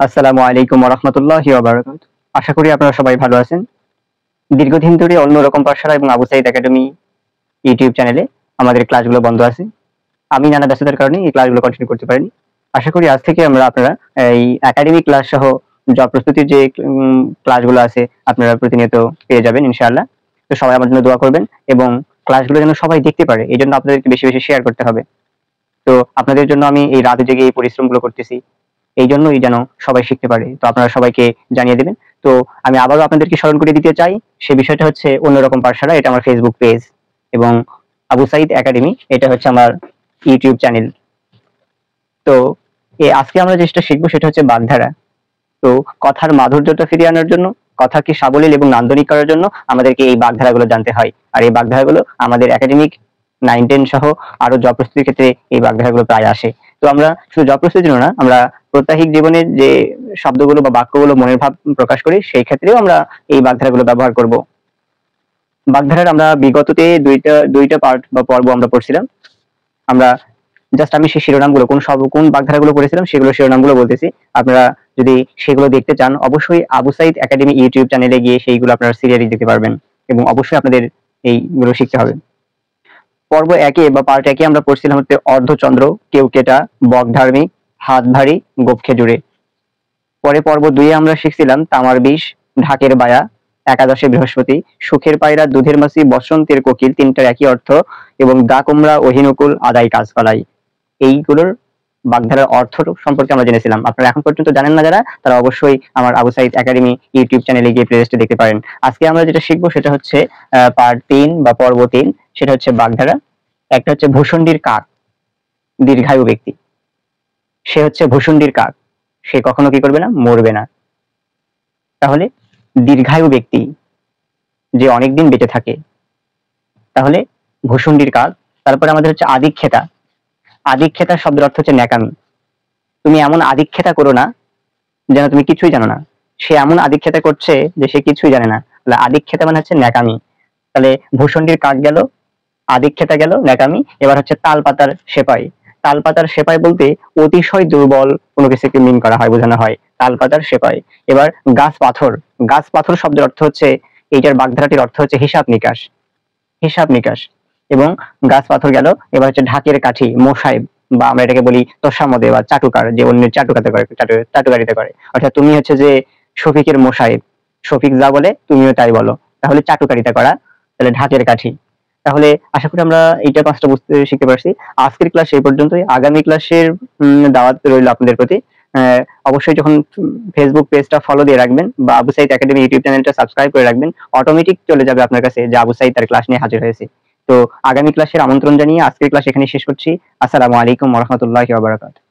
আসসালামু আলাইকুম ওয়া রাহমাতুল্লাহি ওয়া বারাকাতুহু। আশা করি আপনারা সবাই ভালো আছেন। দীর্ঘদিন ধরে অন্যরকম পাঠশালা এবং আবু সাঈদ একাডেমি ইউটিউব চ্যানেলে আমাদের ক্লাসগুলো বন্ধ আছে। আমি নানা ব্যস্ততার কারণে এই ক্লাসগুলো কন্টিনিউ করতে পারিনি। আশা করি আজ থেকে আপনারা এই একাডেমিক ক্লাস সহ জব প্রস্তুতির যে ক্লাসগুলো আছে আপনারা প্রতিনিয়ত পেয়ে যাবেন ইনশাআল্লাহ। তো সবাই আমার জন্য দোয়া করবেন এবং ক্লাসগুলো যেন সবাই দেখতে পারে এইজন্য আপনাদেরকে বেশি বেশি শেয়ার করতে হবে। তো আপনাদের জন্য আমি এই রাত জেগে এই পরিশ্রমগুলো করতেছি। এইজন্যই যেন সবাই শিখতে পারে। তো আপনারা সবাইকে জানিয়ে দিবেন। তো আমি আবারও আপনাদেরকে স্মরণ করে দিতে চাই, সে বিষয়টা হচ্ছে অন্যরকম পাঠশালা। এটা আমার ফেসবুক পেজ এবং আবু সাঈদ একাডেমি এটা হচ্ছে আমার ইউটিউব চ্যানেল। তো আজকে আমরা যেটা শিখবো সেটা হচ্ছে বাগধারা। তো কথার মাধুর্যতা ফিরিয়ে আনার জন্য, কথাকে সাবলীল এবং নান্দনিক করার জন্য আমাদেরকে এই বাগধারাগুলো জানতে হয়। আর এই বাগধারাগুলো আমাদের একাডেমিক 9-10 সহ আরো জব প্রস্তুতির ক্ষেত্রে এই বাগধারাগুলো প্রায় আসে। তো আমরা শুধু জব প্রস্তুতির জন্য না, আমরা প্রত্যাহিক জীবনের যে শব্দগুলো বা বাক্যগুলো মনের ভাব প্রকাশ করি সেই ক্ষেত্রেও আমরা এই বাগধারাগুলো ব্যবহার করব। বাগধারার আমরা বিগততে দুইটা পার্ট বা পর্ব আমরা পড়ছিলাম। আমরা জাস্ট আমি সেই শিরোনামগুলো কোন বাগধারাগুলো পড়েছিলাম সেগুলো শিরোনামগুলো বলতেছি। আপনারা যদি সেগুলো দেখতে চান অবশ্যই আবু সাঈদ একাডেমি ইউটিউব চ্যানেলে গিয়ে সেইগুলো আপনারা সিরিয়ালি দেখতে পারবেন এবং অবশ্যই আপনাদের এইগুলো শিখতে হবে। পর্ব 1-এ বা পার্ট 1-এ আমরা পড়ছিলাম হচ্ছে অর্ধচন্দ্র, কেউকেটা, বকধার্মিক, হাত ভারী, গোপ খেজুরে। পরে পর্ব 2-এ আমরা শিখছিলাম তামার বিষ, ঢাকের বায়া, একাদশে বৃহস্পতি, সুখের পায়রা, দুধের মাছি, বসন্তের কোকিল, তিনটার একই অর্থ এবং দা কুমড়া, অহিনুকুল, আদায় কাজকলাই। এইগুলোর বাগধারার অর্থ সম্পর্কে আমরা জেনেছিলাম। আপনারা এখন পর্যন্ত জানেন না যারা, তারা অবশ্যই আমার আবু সাঈদ একাডেমি ইউটিউব চ্যানেলে গিয়ে প্লেলিস্টে দেখতে পারেন। আজকে আমরা যেটা শিখবো সেটা হচ্ছে পার্ট 3 বা পর্ব 3, সেটা হচ্ছে বাগধারা। একটা হচ্ছে ভূষণ্ডির কাক, দীর্ঘায়ু ব্যক্তি। সে হচ্ছে ভূষণ্ডির কাক, সে কখনো কি করবে না, মরবে না। তাহলে দীর্ঘায়ু ব্যক্তি যে অনেকদিন বেঁচে থাকে, তাহলে ভূষণ্ডির কাক। তারপরে আমাদের হচ্ছে আদিক্ষেতা। আদিক্ষেতা শব্দের অর্থ হচ্ছে ন্যাকামি। তুমি এমন আদিক্ষেতা করো না যেন তুমি কিছুই জানো না। সে এমন আদিক্ষেতা করছে যে সে কিছুই জানে না, তাহলে আদিক্ষেতা মানে হচ্ছে ন্যাকামি। তাহলে ভূষণ্ডির কাক গেল, আদিক্ষেতা গেল, ন্যাকামি। এবার হচ্ছে তালপাতার সেপাই। তালপাতার সেপাই বলতে অতিশয় দুর্বল কোনো কিছুকে মিন করা হয়, বোঝানো হয় তালপাতার সেপাই। এবার গাছ পাথর। গাছ পাথর শব্দের অর্থ হচ্ছে, এইটার বাগধারাটির অর্থ হচ্ছে হিসাব নিকাশ, হিসাব নিকাশ। এবং গাছ পাথর গেল। এবার হচ্ছে ঢাকের কাঠি, মোসাহেব, বা আমরা এটাকে বলি তোষামদে বা চাটুকার, যে অন্যের চাটুকাতে করে, চাটুকারিতে করে। অর্থাৎ তুমি হচ্ছে যে শফিকের মোসাহেব, শফিক যা বলে তুমিও তাই বলো, তাহলে চাটুকারিতা করা। তাহলে ঢাকের কাঠি। তাহলে আশা করি আমরা এইটা 5টা বুঝতে শিখতে পারছি। আজকের ক্লাস এই পর্যন্তই। আগামী ক্লাসের দাওয়াত রইল আপনাদের প্রতি। অবশ্যই যখন ফেসবুক পেজটা ফলো দিয়ে রাখবেন বা আবু সাঈদ একাডেমি ইউটিউব চ্যানেলটা সাবস্ক্রাইব করে রাখবেন, অটোমেটিক চলে যাবে আপনার কাছে যে আবু সাঈদ তার ক্লাস নিয়ে হাজির হয়েছে। তো আগামী ক্লাসের আমন্ত্রণ জানিয়ে আজকের ক্লাস এখানে শেষ করছি। আসসালামু আলাইকুম ওয়া রাহমাতুল্লাহি ওয়া বারাকাতুহু।